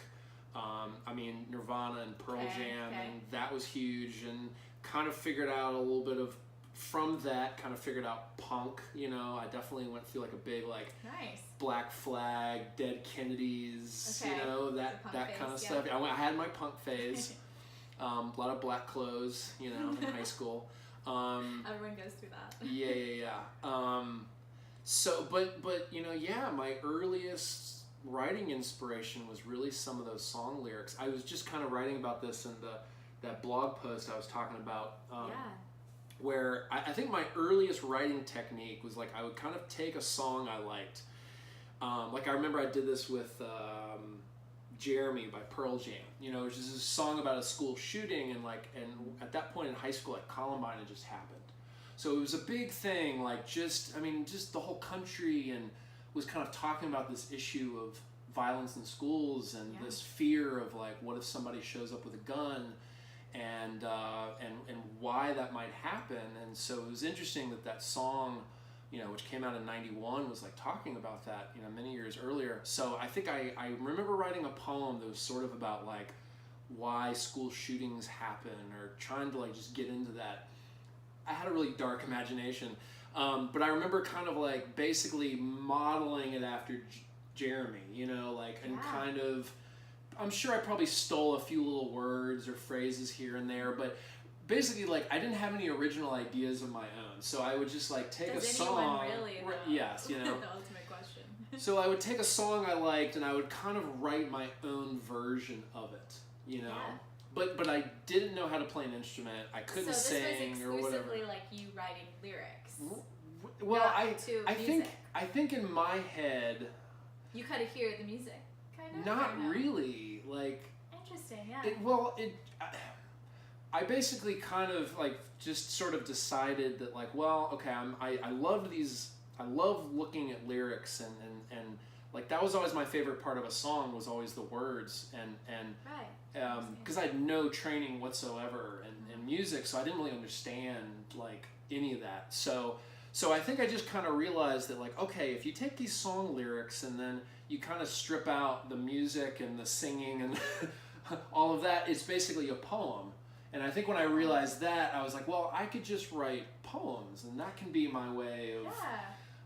Nirvana and Pearl Jam, and that was huge, and kind of figured out a little bit of, from that, kind of figured out punk. I definitely went through like a big like Black Flag, Dead Kennedys, that kind of stuff. I had my punk phase, a lot of black clothes, in high school. Everyone goes through that. Yeah. So, but my earliest writing inspiration was really some of those song lyrics. I was just kind of writing about this in that blog post I was talking about, where I think my earliest writing technique was like I would kind of take a song I liked. Like I remember I did this with Jeremy by Pearl Jam, which is a song about a school shooting, and at that point in high school, like Columbine had just happened. So it was a big thing, like just the whole country and was kind of talking about this issue of violence in schools and this fear of like, what if somebody shows up with a gun, and why that might happen. And so it was interesting that song, you know, which came out in '91, was like talking about that, you know, many years earlier. So I think I remember writing a poem that was sort of about like why school shootings happen, or trying to like just get into that. I had a really dark imagination, but I remember kind of like basically modeling it after Jeremy, you know, like, and kind of, I'm sure I probably stole a few little words or phrases here and there, but basically, like, I didn't have any original ideas of my own, so I would just like take a song. Really, yes, you know. The ultimate question. So I would take a song I liked, and I would kind of write my own version of it, you know. Yeah. But I didn't know how to play an instrument. I couldn't sing or whatever. So this was exclusively like you writing lyrics. Well, I think in my head. You kind of hear the music, kind of. Not really, like. Interesting, yeah. I basically kind of like just sort of decided that like, well, okay, I love these. I love looking at lyrics and like that was always my favorite part of a song, was always the words, and because I had no training whatsoever in music, so I didn't really understand like any of that. So I think I just kind of realized that like, okay, if you take these song lyrics and then you kind of strip out the music and the singing and all of that, it's basically a poem. And I think when I realized that, I was like, well, I could just write poems, and that can be my way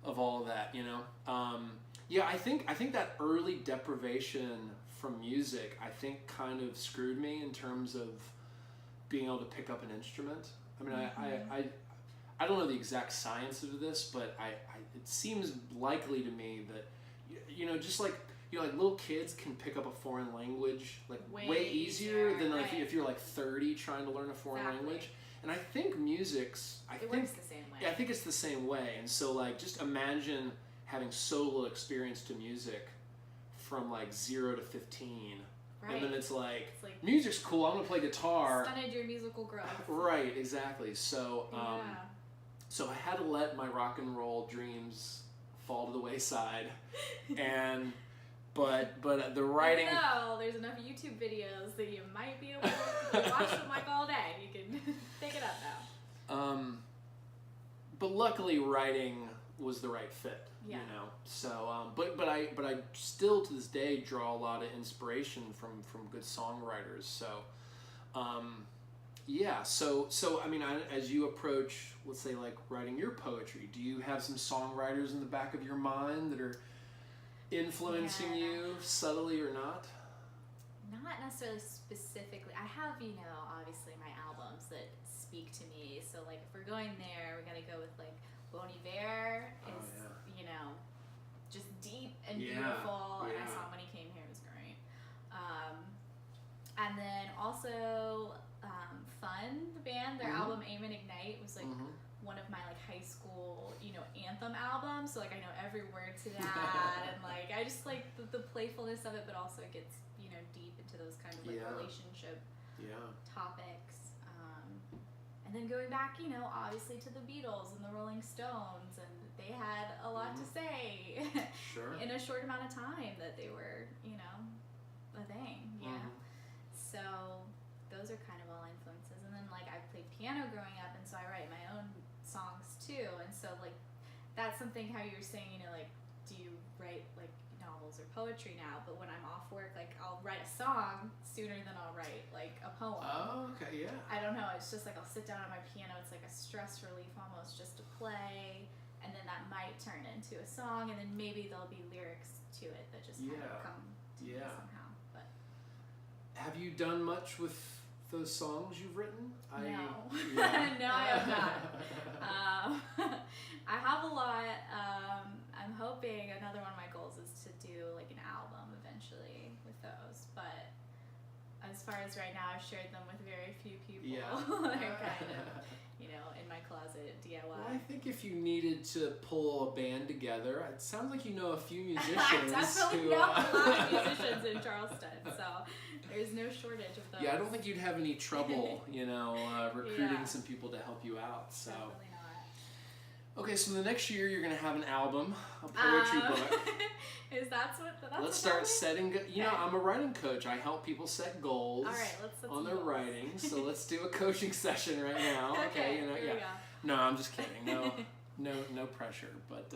of all of that, you know. I think that early deprivation from music, I think, kind of screwed me in terms of being able to pick up an instrument. I mean, I don't know the exact science of this, but it seems likely to me that, you know, just like, you know, like little kids can pick up a foreign language like way easier than like if you're like 30 trying to learn a foreign language. And I think works the same way. Yeah, I think it's the same way. And so like, just imagine having so little experience to music from like 0 to 15. Right. And then it's like music's cool, I'm gonna play guitar. Stunted your musical growth. Right, exactly. So so I had to let my rock and roll dreams fall to the wayside. And but the writing. No, there's enough YouTube videos that you might be able to watch them like all day. You can pick it up now. But luckily, writing was the right fit. Yeah. You know. So but I still to this day draw a lot of inspiration from good songwriters. So So I mean, as you approach, let's say, like writing your poetry, do you have some songwriters in the back of your mind that are influencing you subtly or not? Not necessarily specifically. I have, you know, obviously my albums that speak to me. So like if we're going there, we're gonna go with like Bon Iver is, you know, just deep and beautiful. And I saw him when he came here, it was great. And then also Fun, the band, their album Aim and Ignite was like one of my like high school, you know, anthem albums. So like I know every word to that, and like I just like the playfulness of it, but also it gets, you know, deep into those kind of like relationship topics. And then going back, you know, obviously to the Beatles and the Rolling Stones, and they had a lot to say in a short amount of time that they were, you know, a thing. So those are kind of all influences. And then like I played piano growing up, and so I write my own songs too. And so like that's something, how you were saying, you know, like do you write like novels or poetry now? But when I'm off work, like I'll write a song sooner than I'll write like a poem. Oh, okay, yeah. I don't know, it's just like I'll sit down on my piano, it's like a stress relief almost just to play, and then that might turn into a song, and then maybe there'll be lyrics to it that just kind of come to me somehow. But have you done much with those songs you've written? No. No, I have not. I have a lot. I'm hoping another one of my goals is to do like an album eventually with those. But as far as right now, I've shared them with very few people. They're kind of, you know, in my closet, DIY. Well, I think if you needed to pull a band together, it sounds like you know a few musicians. I definitely know a lot of musicians in Charleston, so there's no shortage of those. Yeah, I don't think you'd have any trouble, you know, recruiting some people to help you out. So. Definitely not. Okay, so the next year you're gonna have an album, a poetry book. Is that's what? Let's start setting. You know, I'm a writing coach. I help people set goals. All right, let's on their writing. So let's do a coaching session right now. Okay, you know, here we go. No, I'm just kidding. No pressure. But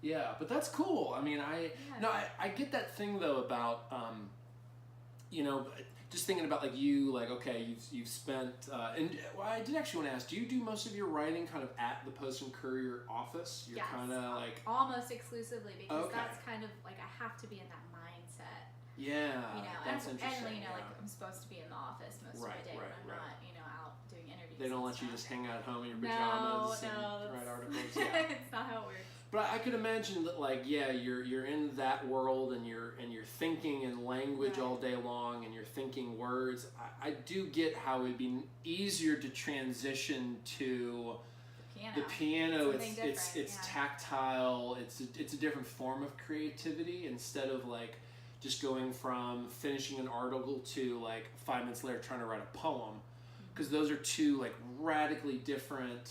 yeah, but that's cool. I mean, I get that thing though about you know, just thinking about like you, like okay, you've spent and well, I did actually want to ask, do you do most of your writing kind of at the Post and Courier office? You're kind of like almost exclusively, because that's kind of like I have to be in that mindset. Yeah, you know, that's interesting. And you know, like I'm supposed to be in the office most of my day when I'm not, you know, out doing interviews. They don't let you just hang out at home in your pajamas and write articles. Yeah. It's not how it works. But I could imagine that, like, yeah, you're in that world and you're thinking in language all day long and you're thinking words. I do get how it'd be easier to transition to the piano. It's tactile. It's a different form of creativity instead of like just going from finishing an article to like 5 minutes later trying to write a poem, because those are two like radically different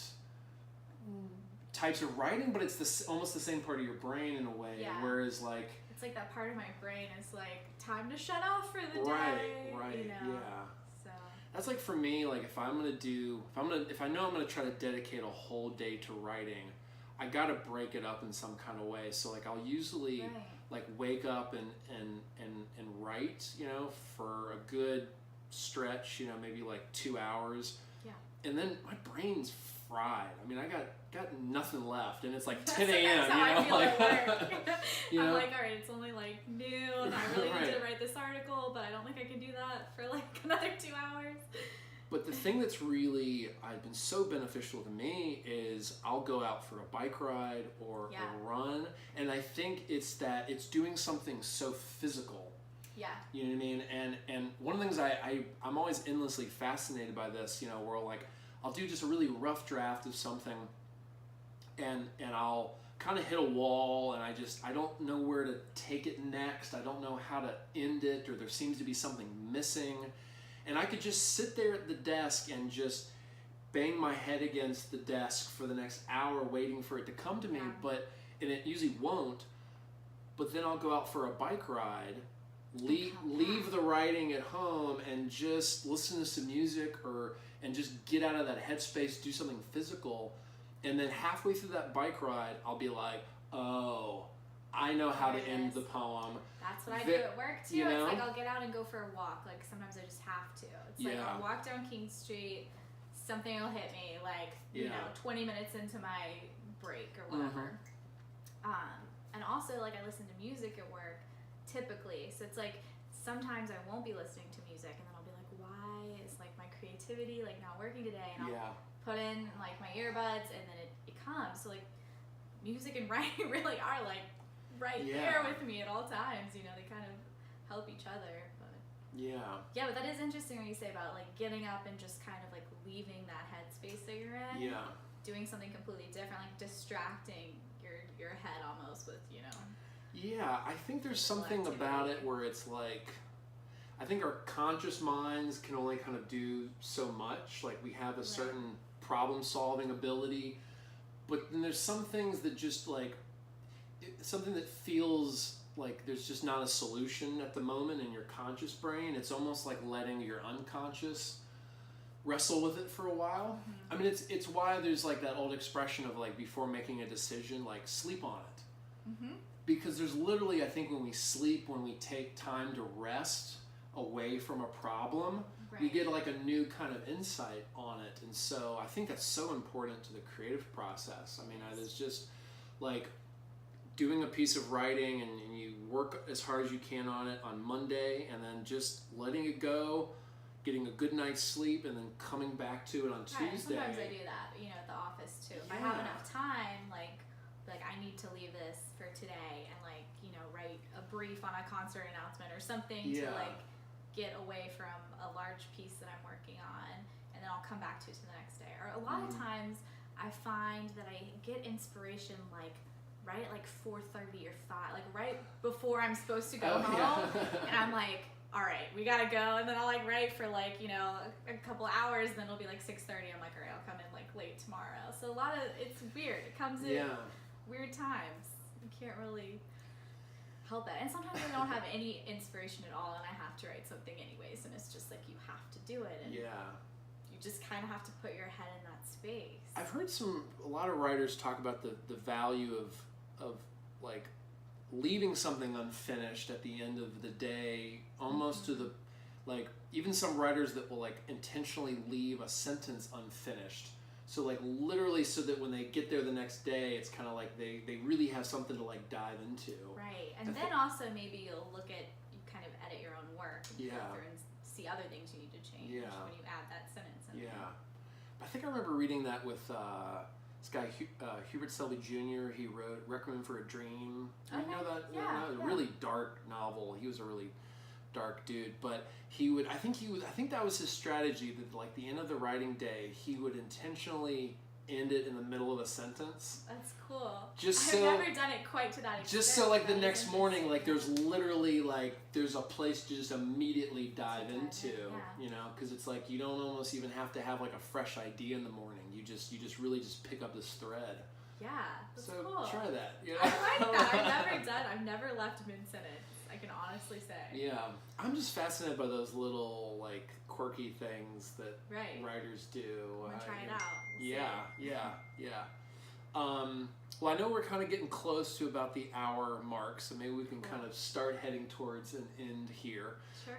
types of writing, but it's almost the same part of your brain in a way. Yeah. Whereas like it's like that part of my brain is like time to shut off for the day. Right. You know? Yeah. So that's like for me, like if I know I'm gonna try to dedicate a whole day to writing, I gotta break it up in some kind of way. So like I'll usually like wake up and write, you know, for a good stretch, you know, maybe like 2 hours. Yeah. And then my brain's fried. I mean, I got nothing left, and it's like 10 a.m. That's how I feel at work. You know? I'm like, all right, it's only like noon. I really need to write this article, but I don't think I can do that for like another 2 hours. But the thing that's really been so beneficial to me is I'll go out for a bike ride or a run, and I think it's doing something so physical. Yeah. You know what I mean? And one of the things I'm always endlessly fascinated by this, you know, where like I'll do just a really rough draft of something, and I'll kind of hit a wall, and I don't know where to take it next. I don't know how to end it, or there seems to be something missing. And I could just sit there at the desk and just bang my head against the desk for the next hour waiting for it to come to me, and it usually won't. But then I'll go out for a bike ride, leave the writing at home, and just listen to some music and just get out of that headspace, do something physical. And then halfway through that bike ride, I'll be like, oh, I know how to end the poem. That's what I do at work too. You know? It's like I'll get out and go for a walk. Like sometimes I just have to. It's like I'll walk down King Street, something will hit me, like, you know, 20 minutes into my break or whatever. And also, like, I listen to music at work typically. So it's like sometimes I won't be listening to music, and then I'll be like, why is like my creativity like not working today? And I'll put in like my earbuds, and then it comes. So like music and writing really are like there with me at all times. You know, they kind of help each other. But but that is interesting when you say about like getting up and just kind of like leaving that headspace that you're in. Doing something completely different, like distracting your head almost with, you know. Yeah, I think there's something about it where it's like, I think our conscious minds can only kind of do so much. Like we have a certain problem solving ability, but then there's some things that just like, something that feels like there's just not a solution at the moment in your conscious brain. It's almost like letting your unconscious wrestle with it for a while. I mean, it's why there's like that old expression of like, before making a decision, like sleep on it. Because there's literally, I think when we sleep, when we take time to rest away from a problem, we get like a new kind of insight on it. And so I think that's so important to the creative process. I mean, there's just like doing a piece of writing and you work as hard as you can on it on Monday, and then just letting it go, getting a good night's sleep, and then coming back to it on Tuesday. Sometimes I do that, you know, at the office too. If I have enough time, like I need to leave this for today, and like, you know, write a brief on a concert announcement or something to like get away from a large piece that I'm working on, and then I'll come back to it the next day. Or a lot of times I find that I get inspiration like right at like 4:30 or 5, like right before I'm supposed to go home, and I'm like, all right, we gotta go, and then I'll like write for like, you know, a couple hours, and then it'll be like 6:30. I'm like, all right, I'll come in like late tomorrow. So it's weird. It comes in weird times. You can't really help it. And sometimes I don't have any inspiration at all, and I have to write something anyways, and it's just like you have to do it. And you just kind of have to put your head in that space. I've heard a lot of writers talk about the value of like leaving something unfinished at the end of the day, almost to the, like, even some writers that will like intentionally leave a sentence unfinished. So like literally so that when they get there the next day, it's kind of like they really have something to like dive into. Right. And then also maybe you kind of edit your own work and go through and see other things you need to change when you add that sentence in there. I think I remember reading that with this guy, Hubert Selby Jr. He wrote Requiem for a Dream. You know that? Yeah. A really dark novel. He was a really dark dude, but I think that was his strategy, that like the end of the writing day, he would intentionally end it in the middle of a sentence. That's cool. I've never done it quite to that extent. Just so like the next morning, like there's literally like there's a place to just immediately dive into, you know, because it's like you don't almost even have to have like a fresh idea in the morning. You just really just pick up this thread. Yeah, that's so cool. Try that. You know? I like that. I've never left mid-sentence. I can honestly say. Yeah, I'm just fascinated by those little like quirky things that writers do. I'm gonna try it out. Well, I know we're kind of getting close to about the hour mark, so maybe we can kind of start heading towards an end here. Sure.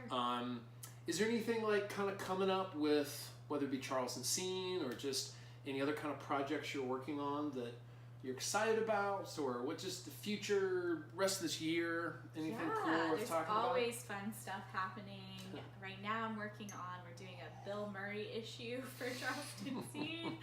Is there anything like kind of coming up with, whether it be Charleston Scene or just any other kind of projects you're working on that you're excited about, or what, just the future, rest of this year, anything cool worth talking about? There's always fun stuff happening. Right now we're doing a Bill Murray issue for Charleston Scene.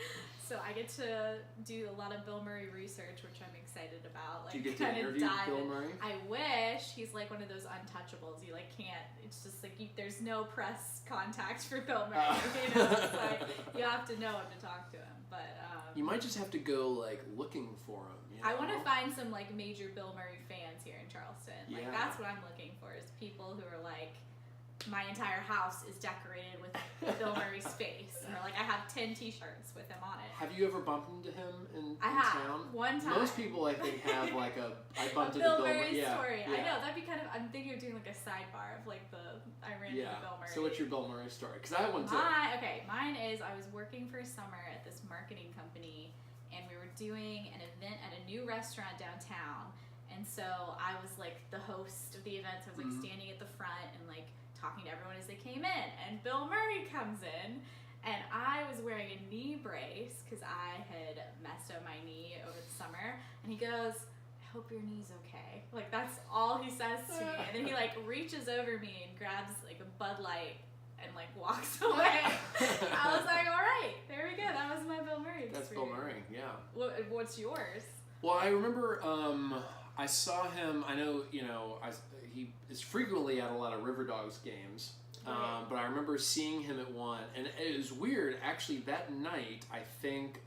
So I get to do a lot of Bill Murray research, which I'm excited about. Like, do you get to interview Bill Murray? I wish. He's like one of those untouchables. You like can't. It's just like there's no press contact for Bill Murray. You know, it's like you have to know him to talk to him. But you might just have to go like looking for him. You know? I want to find some like major Bill Murray fans here in Charleston. Like that's what I'm looking for, is people who are like, my entire house is decorated with Bill Murray's face, or like I have 10 T-shirts with him on it. Have you ever bumped into him in town? One time. Most people, I think, have like I bumped into Bill Bill Murray story. I know, that'd be kind of. I'm thinking of doing like a sidebar of like I ran into Bill Murray. So what's your Bill Murray story? Because I have one too. Mine is I was working for a summer at this marketing company, and we were doing an event at a new restaurant downtown, and so I was like the host of the event. So I was like standing at the front and like talking to everyone as they came in, and Bill Murray comes in, and I was wearing a knee brace because I had messed up my knee over the summer, and he goes, "I hope your knee's okay." Like that's all he says to me, and then he like reaches over me and grabs like a Bud Light and like walks away. I was like, all right, there we go. That was my Bill Murray experience. That's Bill Murray, yeah. What's yours? Well, I remember I saw him. I know, he is frequently at a lot of River Dogs games, but I remember seeing him at one, and it was weird. Actually, that night, I think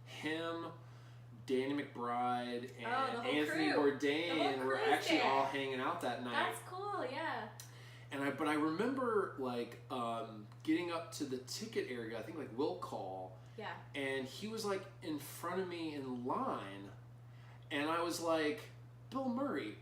him, Danny McBride, and Anthony Bourdain were actually all hanging out that night. That's cool, yeah. But I remember like getting up to the ticket area. I think like will call. Yeah. And he was like in front of me in line, and I was like, Bill Murray,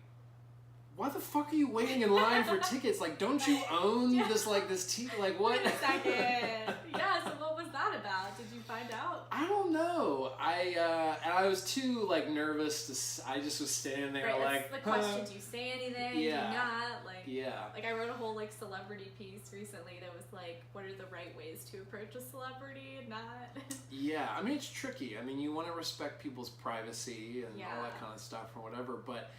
why the fuck are you waiting in line for tickets? Like, don't you own this like what? Wait a second. Yeah. So what was that about? Did you find out? I don't know. I was too like nervous to. I just was standing there like. That's the question. Do you say anything? Do you not? Like. Yeah. Like I wrote a whole like celebrity piece recently that was like, what are the right ways to approach a celebrity and not? Yeah. I mean, it's tricky. I mean, you want to respect people's privacy and all that kind of stuff or whatever, but.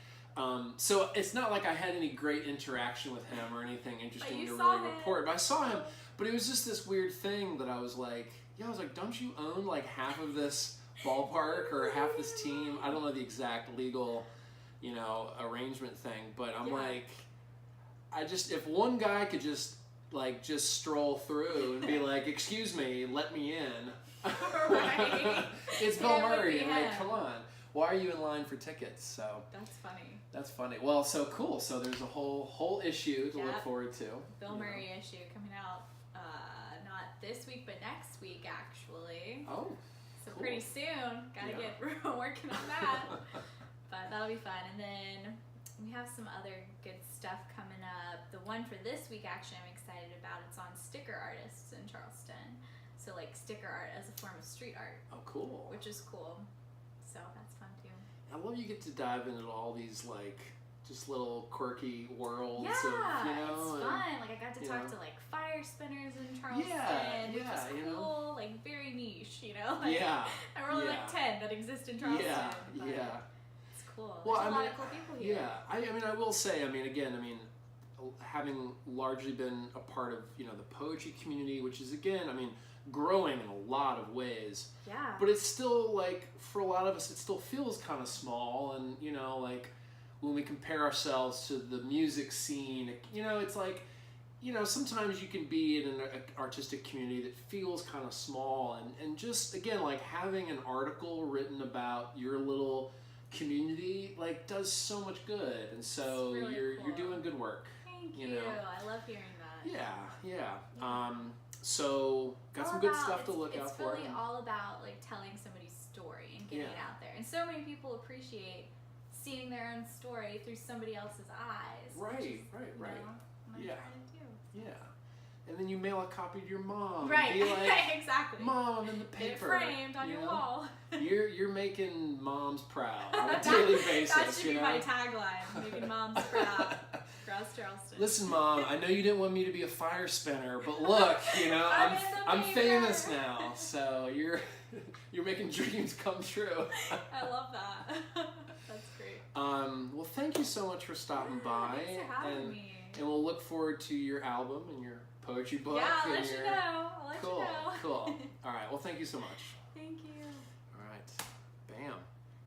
So it's not like I had any great interaction with him or anything interesting to really report. But I saw him, but it was just this weird thing that I was like, don't you own like half of this ballpark or half this team? I don't know the exact legal, arrangement thing, but I'm like, if one guy could just stroll through and be like, excuse me, let me in. Right. It's Bill Murray. Like, come on. Why are you in line for tickets? So that's funny. That's funny. Well, so cool. So there's a whole issue to look forward to. Bill Murray issue coming out not this week, but next week actually. Oh. So cool. Pretty soon. Gotta get working on that. But that'll be fun. And then we have some other good stuff coming up. The one for this week, actually, I'm excited about. It's on sticker artists in Charleston. So like sticker art as a form of street art. Oh, cool. Which is cool. So that's fun too. I love you get to dive into all these like just little quirky worlds of, it's fun. Like I got to talk to like fire spinners in Charleston, which is cool. Like very niche, Like, and we're only like 10 that exist in Charleston. It's cool. Well, There's a lot of cool people here. Yeah, I mean, I will say, having largely been a part of, the poetry community, which is, again, growing in a lot of ways. Yeah. But it's still, like, for a lot of us, it still feels kind of small. And, like, when we compare ourselves to the music scene, it's like, sometimes you can be in an artistic community that feels kind of small. And just, again, like, having an article written about your little community, like, does so much good. And so really you're doing good work. Thank you. I love hearing that. Yeah. So got some good stuff to look out for. It's really all about like telling somebody's story and getting it out there. And so many people appreciate seeing their own story through somebody else's eyes. Right. What I'm trying to do. Yeah. And then you mail a copy to your mom. Right. And be like, exactly. Mom, in the paper. Get it framed on your wall. You're making moms proud on a daily basis. That should be my tagline. Making moms proud. Across Charleston. Listen, Mom, I know you didn't want me to be a fire spinner, but look, I'm famous now, so you're making dreams come true. I love that. That's great. Well, thank you so much for stopping by. Thanks for having me. And we'll look forward to your album and your poetry book. Yeah, I'll let you know. Cool. All right. Well, thank you so much. Thank you. All right. Bam.